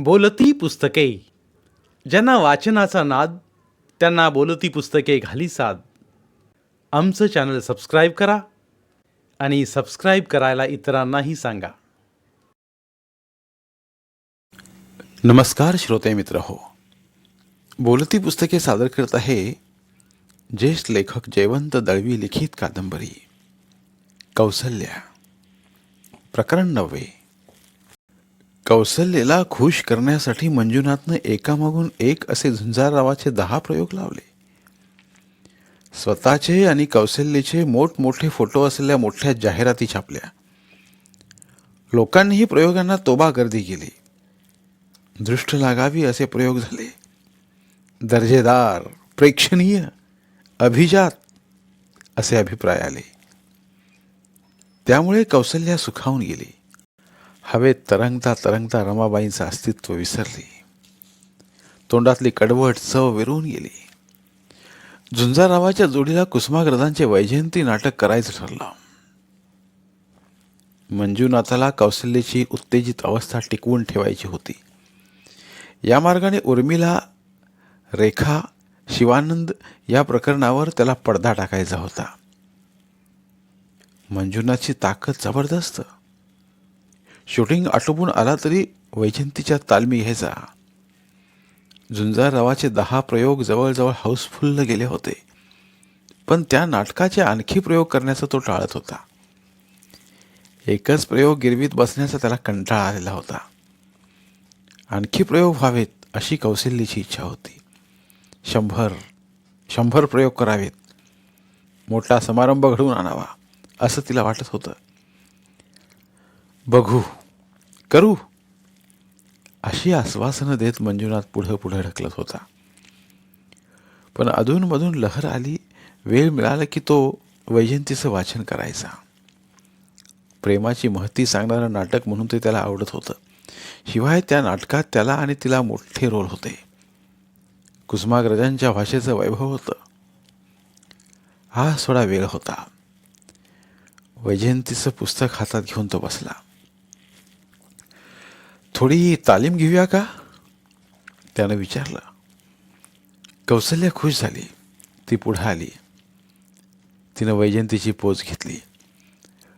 बोलती पुस्तके. ज्यांना वाचनाचा नाद त्यांना बोलती पुस्तके घाली साद. आमचं चॅनल सबस्क्राईब करा आणि सबस्क्राईब करायला इतरांनाही सांगा. नमस्कार श्रोते मित्र हो. बोलती पुस्तके सादर करत आहे ज्येष्ठ लेखक जयवंत दळवी लिखित कादंबरी कौसल्या. प्रकरण 9. कौसल्याला खुश करण्यासाठी मंजुनाथनं एकामागून एक असे झुंजाररावाचे 10 प्रयोग लावले. स्वतःचे आणि कौसल्याचे मोठमोठे फोटो असलेल्या मोठ्या जाहिराती छापल्या. लोकांनीही प्रयोगांना तोबा गर्दी केली. दृष्ट लागावी असे प्रयोग झाले. दर्जेदार, प्रेक्षणीय, अभिजात असे अभिप्राय आले. त्यामुळे कौसल्या सुखावून गेली. हवेत तरंगता तरंगता रमाबाईंचं अस्तित्व विसरली. तोंडातली कडवट चव विरून गेली. झुंजाररावाच्या जोडीला कुसुमाग्रजांचे वैजयंती नाटक करायचं ठरलं. मंजुनाथाला कौसल्याची उत्तेजित अवस्था टिकवून ठेवायची होती. या मार्गाने उर्मिला, रेखा, शिवानंद या प्रकरणावर त्याला पडदा टाकायचा होता. मंजुनाथची ताकद जबरदस्त. शूटिंग आटोपून आला तरी वैजयंतीच्या तालमी घ्यायचा. झुंजाररावाचे 10 प्रयोग जवळजवळ हाऊसफुल गेले होते, पण त्या नाटकाचे आणखी प्रयोग करण्याचा तो टाळत होता. एकच प्रयोग गिरवीत बसण्याचा त्याला कंटाळा आलेला होता. आणखी प्रयोग व्हावेत अशी कौसल्याची इच्छा होती. 100 प्रयोग करावेत. मोठा समारंभ घडवून आणावा असं तिला वाटत होतं. बघू, करू अशी आश्वासनं देत मंजुनाथ पुढं पुढं ढकलत होता. पण अधूनमधून लहर आली. वेळ मिळाला की तो वैजयंतीचं वाचन करायचा. प्रेमाची महती सांगणारं नाटक म्हणून ते त्याला आवडत होतं. शिवाय त्या नाटकात त्याला आणि तिला मोठे रोल होते. कुसुमाग्रजांच्या भाषेचं वैभव होतं. हा थोडा वेळ होता. वैजयंतीचं पुस्तक हातात घेऊन तो बसला. थोडी तालीम घेऊया का, त्यानं विचारलं. कौसल्या खुश झाली. ती पुढे आली. तिनं वैजयंतीची पोच घेतली.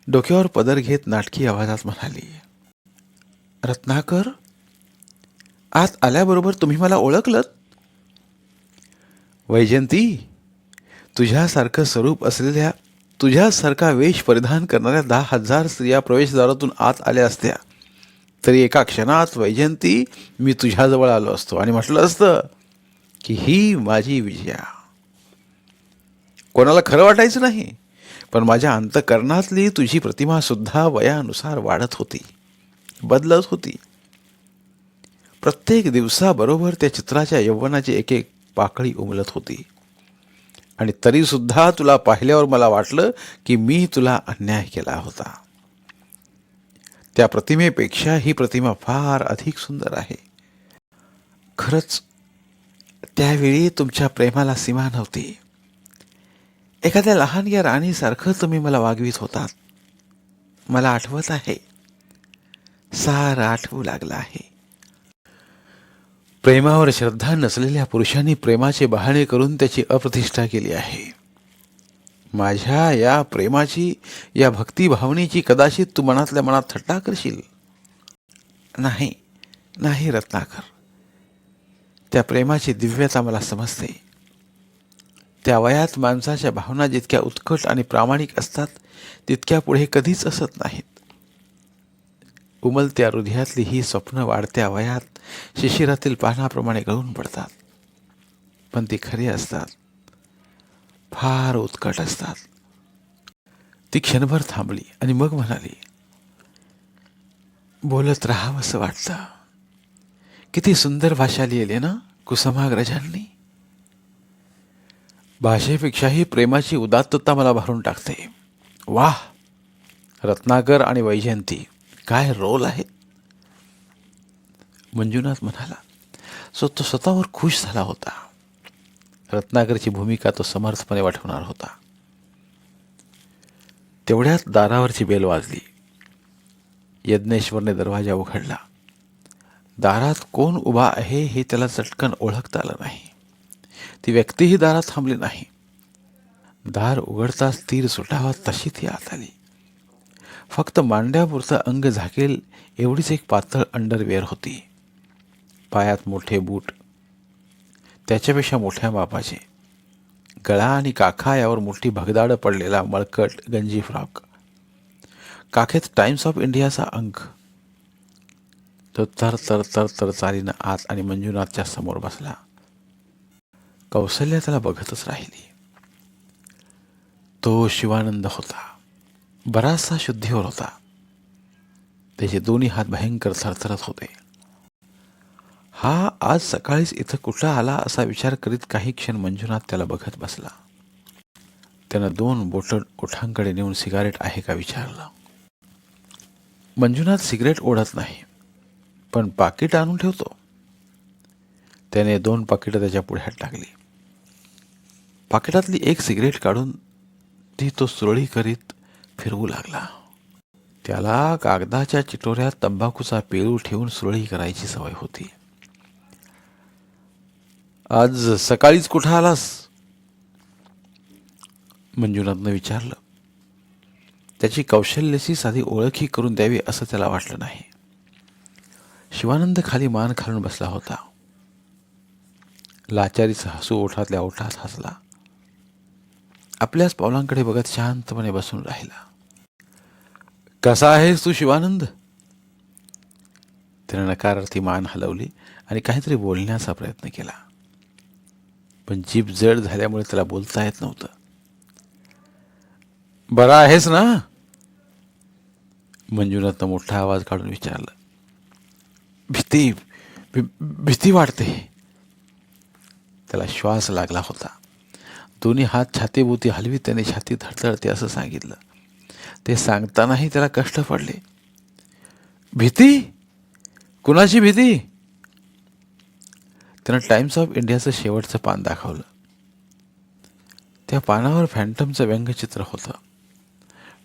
डोक्यावर पदर घेत नाटकी आवाजात म्हणाली, रत्नाकर, आत आल्याबरोबर तुम्ही मला ओळखलत? वैजयंती, तुझ्यासारखं स्वरूप असलेल्या, तुझ्यासारखा वेश परिधान करणाऱ्या 10,000 स्त्रिया प्रवेशद्वारातून आत आल्या असत्या तरी एका क्षणात वैजयंती मी तुझ्याजवळ आलो असतो आणि म्हटलं असतं की ही माझी विजया. कोणाला खरं वाटायचं नाही, पण माझ्या अंतःकरणातली तुझी प्रतिमा सुद्धा वयानुसार वाढत होती, बदलत होती. प्रत्येक दिवसाबरोबर त्या चित्राच्या यौवनाची एक एक पाकळी उमलत होती. आणि तरी सुद्धा तुला पाहिल्यावर मला वाटलं की मी तुला अन्याय केला होता. त्या प्रतिमेपेक्षा ही प्रतिमा फार अधिक सुंदर आहे. खरंच त्यावेळी तुमच्या प्रेमाला सीमा नव्हती. एखाद्या लहानग्या राणीसारखं तुम्ही मला वागवीत होतात. मला आठवत आहे, सारं आठवू लागलं आहे. प्रेमावर श्रद्धा नसलेल्या पुरुषांनी प्रेमाचे बहाणे करून त्याची अप्रतिष्ठा केली आहे. माझ्या या प्रेमाची, या भक्तिभावनेची कदाचित तू मनातल्या मनात थट्टा करशील. नाही नाही रत्नाकर, त्या प्रेमाची दिव्यता मला समजते. त्या वयात माणसाच्या भावना जितक्या उत्कट आणि प्रामाणिक असतात तितक्या पुढे कधीच असत नाहीत. उमलत्या हृदयातली ही स्वप्न वाढत्या वयात शिशिरातील पानाप्रमाणे गळून पडतात, पण ती खरी असतात, फार उत्कट असतात. ती क्षणभर थांबली आणि मग म्हणाली, बोलत राहावं असं वाटतं. किती सुंदर भाषा लिहिली ना कुसुमाग्रजांनी. भाषेपेक्षाही प्रेमाची उदात्तता मला भरून टाकते. वाह, रत्नाकर आणि वैजयंती काय रोल आहेत. मंजुनाथ म्हणाला. तो स्वतःवर खुश झाला होता. रत्नाकरची भूमिका तो समर्थपणे वाटवणार होता. तेवढ्यात दारावरची बेल वाजली. यज्ञेश्वरने दरवाजा उघडला. दारात कोण उभा आहे हे त्याला चटकन ओळखता आलं नाही. ती व्यक्तीही दारात थांबली नाही. दार उघडताच तीर सुटावा तशी ती आत आली. फक्त मांड्यापुरतं अंग झाकेल एवढीच एक पातळ अंडरवेअर होती. पायात मोठे बूट, त्याच्यापेक्षा मोठ्या मापाचे. गळा आणि काखा यावर मोठी भगदाड पडलेला मळकट गंजी फ्रॉक. काखेत टाइम्स ऑफ इंडियाचा अंक. तो तर तर तर तर चालीनं आत आणि मंजुनाथच्या समोर बसला. कौसल्या त्याला बघतच राहिली. तो शिवानंद होता. बराचसा शुद्धीवर होता. त्याचे दोन्ही हात भयंकर थरथरत होते. हा आज सकाळीच इथं कुठं आला असा विचार करीत काही क्षण मंजुनाथ त्याला बघत बसला. त्यानं 2 बोटं ओठांकडे नेऊन सिगारेट आहे का विचारलं. मंजुनाथ सिगरेट ओढत नाही, पण पाकिट आणून ठेवतो. त्याने 2 पाकिटं त्याच्या पुढ्यात टाकली. पाकिटातली एक सिगरेट काढून ती तो सुरळी करीत फिरवू लागला. त्याला कागदाच्या चिटोऱ्यात तंबाखूचा पेरू ठेवून सुरळी करायची सवय होती. आज सकाळीच कुठं आलास? मंजुनाथनं विचारलं. त्याची कौशल्याची साधी ओळखही करून द्यावी असं त्याला वाटलं नाही. शिवानंद खाली मान घालून बसला होता. लाचारीचं हसू ओठातल्या ओठात हसला. आपल्याच पावलांकडे बघत शांतपणे बसून राहिला. कसा आहेस तू शिवानंद? त्याने नकारार्थी मान हलवली आणि काहीतरी बोलण्याचा प्रयत्न केला, पण जीभ जड झाल्यामुळे त्याला बोलता येत नव्हतं. बरा आहेस ना? मंजुनाथनं मोठा आवाज काढून विचारलं. भीती वाटते. त्याला श्वास लागला होता. दोन्ही हात छातीभोवती हलवीत त्याने छाती धडधडते असं सांगितलं. ते सांगतानाही त्याला कष्ट पडले. भीती? कुणाची भीती? त्यानं टाइम्स ऑफ इंडियाचं शेवटचं पान दाखवलं. त्या पानावर फॅन्टमचं व्यंगचित्र होतं.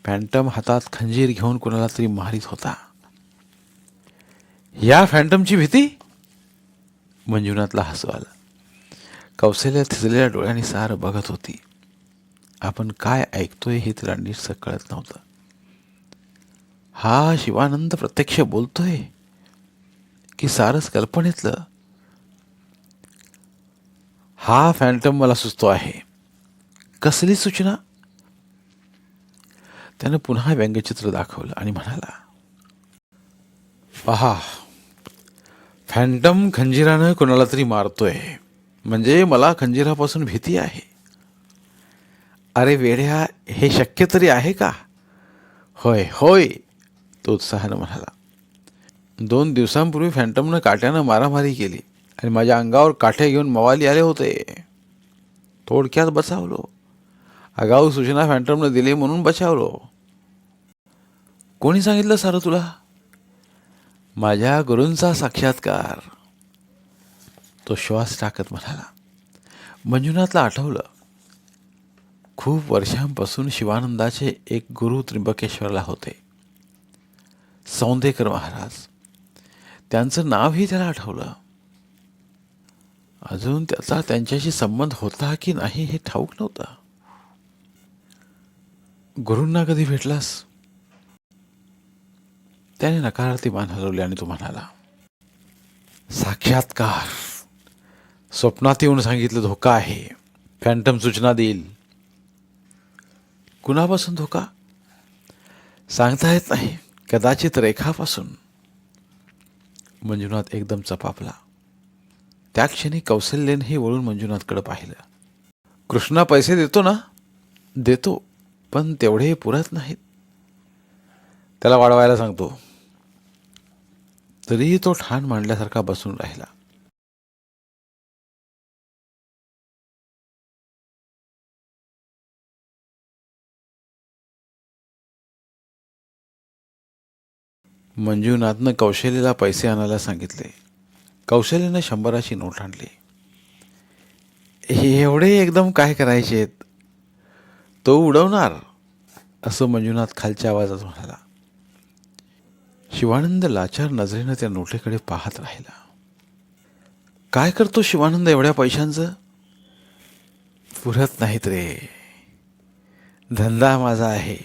फॅन्टम हातात खंजीर घेऊन कुणाला तरी मारित होता. या फॅन्टमची भीती? मंजुनाथला हसू आलं. कौशल्या थिजलेल्या डोळ्यांनी सारं बघत होती. आपण काय ऐकतोय हे तिला नीटसं कळत नव्हतं. हा शिवानंद प्रत्यक्ष बोलतोय की सारंच कल्पनेतलं? हा फॅन्टम मला सुचतो आहे. कसली सूचना? त्यानं पुन्हा व्यंगचित्र दाखवलं आणि म्हणाला, पहा, फॅन्टम खंजिरानं कोणाला तरी मारतोय म्हणजे मला खंजिरापासून भीती आहे. अरे वेड्या, हे शक्य तरी आहे का? होय होय, तो उत्साहानं म्हणाला. 2 दिवसांपूर्वी फॅन्टमनं काट्यानं मारामारी केली आणि माझ्या अंगावर काठे घेऊन मवाली आले होते. थोडक्यात बचावलो. आगाऊ सूचना फॅन्टमनं दिली म्हणून बचावलो. कोणी सांगितलं सारं तुला? माझ्या गुरूंचा साक्षात्कार. तो श्वास टाकत म्हणाला. मंजुनाथला आठवलं, खूप वर्षांपासून शिवानंदाचे एक गुरु त्र्यंबकेश्वरला होते, सौंदेकर महाराज. त्यांचं नावही त्याला आठवलं. अजून त्याचा त्यांच्याशी संबंध होता की नाही हे ठाऊक नव्हतं. गुरूंना कधी भेटलास? त्याने नकारार्थी मान हलवली आणि तो म्हणाला, साक्षात्कार. स्वप्नात येऊन सांगितलं धोका आहे, फॅन्टम सूचना देईल. कुणापासून धोका? सांगता येत नाही. कदाचित रेखापासून. मंजुनाथ एकदम चपापला. त्या क्षणी कौशल्यनेही वळून मंजुनाथकडे पाहिलं. कृष्णा पैसे देतो ना? देतो, पण तेवढे पुरत नाहीत. त्याला वाढवायला सांगतो. तरीही तो ठाण मांडल्यासारखा बसून राहिला. मंजुनाथनं कौशल्याला पैसे आणायला सांगितले. कौशल्यानं 100ची नोट आणली. एवढे एकदम काय करायचेत? तो उडवणार, असं मंजुनाथ खालच्या आवाजात म्हणाला. शिवानंद लाचार नजरेनं त्या नोटेकडे पाहत राहिला. काय करतो शिवानंद एवढ्या पैशांचं? पुरत नाहीत रे. धंदा माझा आहे,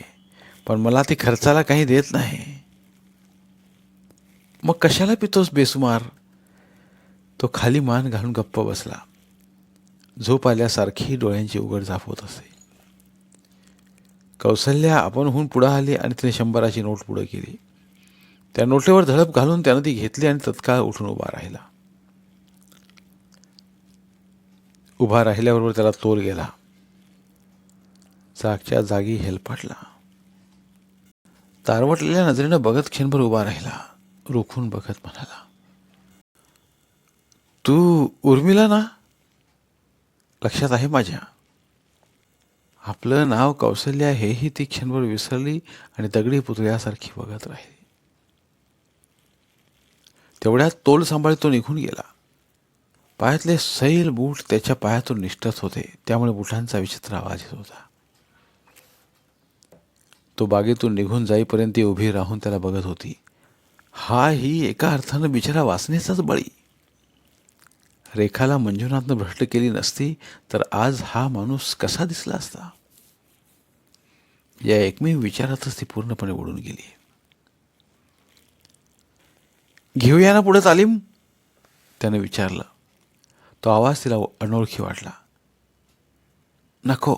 पण मला ती खर्चाला काही देत नाही. मग कशाला पितोस बेसुमार? तो खाली मान घालून गप्प बसला. झोप आल्यासारखी डोळ्यांची उघड झाप होत असे. कौसल्या आपणहून पुढे आली आणि तिने 100ची नोट पुढे केली. त्या नोटेवर धडप घालून त्यानं ती घेतली आणि तत्काळ उठून उभा राहिला. उभा राहिल्याबरोबर त्याला तोल गेला. जागच्या जागी हेलपाटला. तारवटलेल्या नजरेनं बघत क्षणभर उभा राहिला. रोखून बघत म्हणाला, तू उर्मिला ना? लक्षात आहे माझ्या. आपलं नाव कौसल्या हेही ती क्षणभर विसरली आणि दगडी पुतळ्यासारखी बघत राहिली. तेवढ्यात तोल सांभाळत तो निघून गेला. पायातले सैल बूट त्याच्या पायातून निष्ठत होते, त्यामुळे बुटांचा विचित्र आवाज येत होता. तो बागेतून निघून जाईपर्यंत ती उभी राहून त्याला बघत होती. हा ही एका अर्थानं बिचारा वासनेचाच बळी. रेखाला मंजुनाथनं भ्रष्ट केली नसती तर आज हा माणूस कसा दिसला असता? या एकमेव विचारातच ती पूर्णपणे उडून गेली. घेऊया ना पुढे तालीम? त्याने विचारलं. तो आवाज तिला अनोळखी वाटला. नको.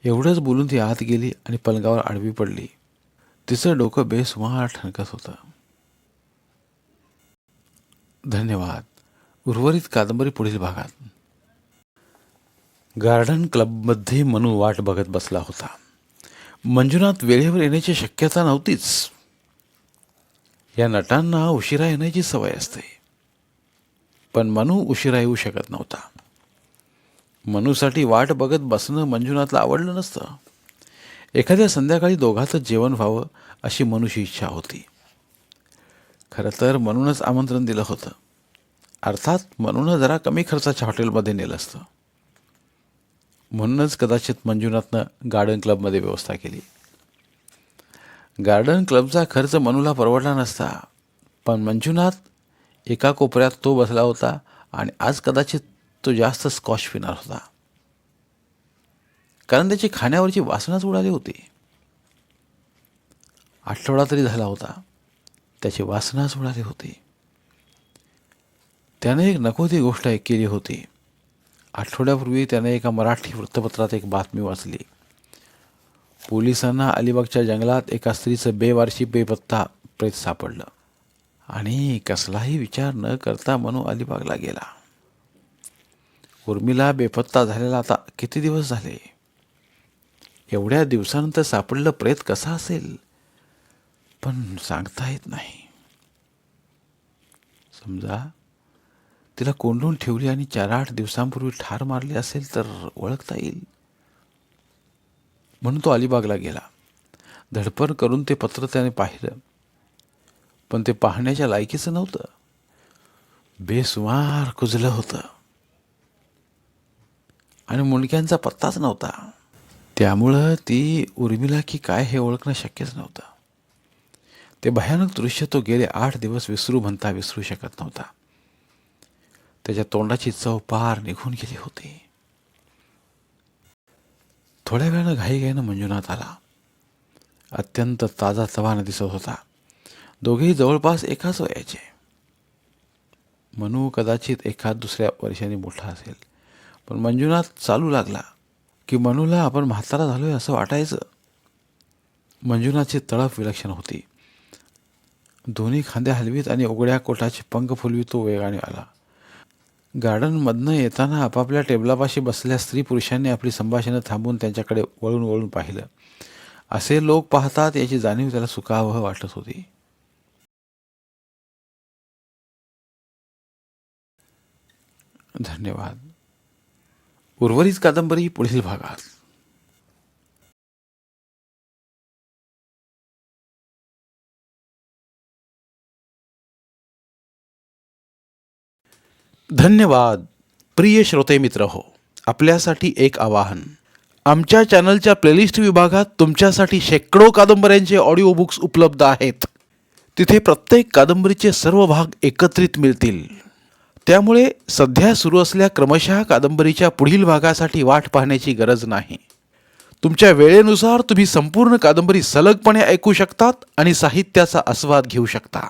एवढंच बोलून ती आत गेली आणि पलंगावर आडवी पडली. तिचं डोकं बेसुमार ठणकत होतं. धन्यवाद. उर्वरित कादंबरी पुढील भागात. गार्डन क्लबमध्ये मनू वाट बघत बसला होता. मंजुनाथ वेळेवर येण्याची शक्यता नव्हतीच. या नटांना उशिरा येण्याची सवय असते, पण मनू उशिरा येऊ शकत नव्हता. मनूसाठी वाट बघत बसणं मंजुनाथला आवडलं नसतं. एखाद्या संध्याकाळी दोघांतच जेवण व्हावं अशी मनूची इच्छा होती. खरं तर मनूनच आमंत्रण दिलं होतं. अर्थात मनूनं जरा कमी खर्चाच्या हॉटेलमध्ये नेलं असतं. म्हणूनच कदाचित मंजुनाथनं गार्डन क्लबमध्ये व्यवस्था केली. गार्डन क्लबचा खर्च मनूला परवडला नसता, पण मंजुनाथ एका कोपऱ्यात तो बसला होता आणि आज कदाचित तो जास्त स्कॉच पिणार होता, कारण त्याची खाण्यावरची वासनाच उडाली होती. आठवडा तरी झाला होता, त्याची वासनाच उडाली होती. त्याने एक नको ती गोष्ट केली होती. आठवड्यापूर्वी त्याने एका मराठी वृत्तपत्रात एक बातमी वाचली. पोलिसांना अलिबागच्या जंगलात एका स्त्रीचं बेवारशी बेपत्ता प्रेत सापडलं. आणि कसलाही विचार न करता मनू अलिबागला गेला. उर्मिला बेपत्ता झालेला आता किती दिवस झाले. एवढ्या दिवसानंतर सापडलं प्रेत कसा असेल, पण सांगता येत नाही. समजा तिला कोंडून ठेवली आणि 4-8 दिवसांपूर्वी ठार मारली असेल तर ओळखता येईल. म्हणून तो अलिबागला गेला. धडपड करून ते पत्र त्याने पाहिलं, पण ते पाहण्याच्या लायकीचं नव्हतं. बेसुमार कुजलं होतं आणि मुंडक्यांचा पत्ताच नव्हता. त्यामुळं ती उर्मिला की काय हे ओळखणं शक्यच नव्हतं. ते भयानक दृश्य तो गेले 8 दिवस विसरू म्हणता विसरू शकत नव्हता. त्याच्या तोंडाची चव पार निघून गेली होती. थोड्या वेळानं घाईघाईनं मंजुनाथ आला. अत्यंत ताजा तवाना दिसत होता. दोघेही जवळपास एकाच वयाचे. मनू कदाचित एखाद दुसऱ्या वर्षांनी मोठा असेल, पण मंजुनाथ चालू लागला की मनूला आपण म्हातारा झालोय असं वाटायचं. मंजुनाथची तळप विलक्षण होती. दोन्ही खांद्या हलवीत आणि उघड्या कोटाचे पंख फुलवीत तो वेगाने आला. गार्डनमधनं येताना आपापल्या टेबलापाशी बसलेल्या स्त्री पुरुषांनी आपली संभाषणं थांबवून त्यांच्याकडे वळून वळून पाहिलं. असे लोक पाहतात याची जाणीव त्याला सुखावह वाटत होती. धन्यवाद. उर्वरित कादंबरी पुढील भागात. धन्यवाद. प्रिय श्रोते मित्र हो, आपल्यासाठी एक आवाहन. आमच्या चॅनलच्या प्लेलिस्ट विभागात तुमच्यासाठी शेकडो कादंबऱ्यांचे ऑडिओ बुक्स उपलब्ध आहेत. तिथे प्रत्येक कादंबरीचे सर्व भाग एकत्रित मिळतील. त्यामुळे सध्या सुरू असलेल्या क्रमशः कादंबरीच्या पुढील भागासाठी वाट पाहण्याची गरज नाही. तुमच्या वेळेनुसार तुम्ही संपूर्ण कादंबरी सलगपणे ऐकू शकतात आणि साहित्याचा आस्वाद घेऊ शकता.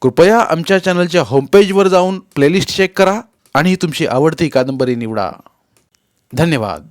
कृपया आमच्या चॅनलच्या होमपेजवर जाऊन प्लेलिस्ट चेक करा आणि तुमची आवडती कादंबरी निवडा. धन्यवाद.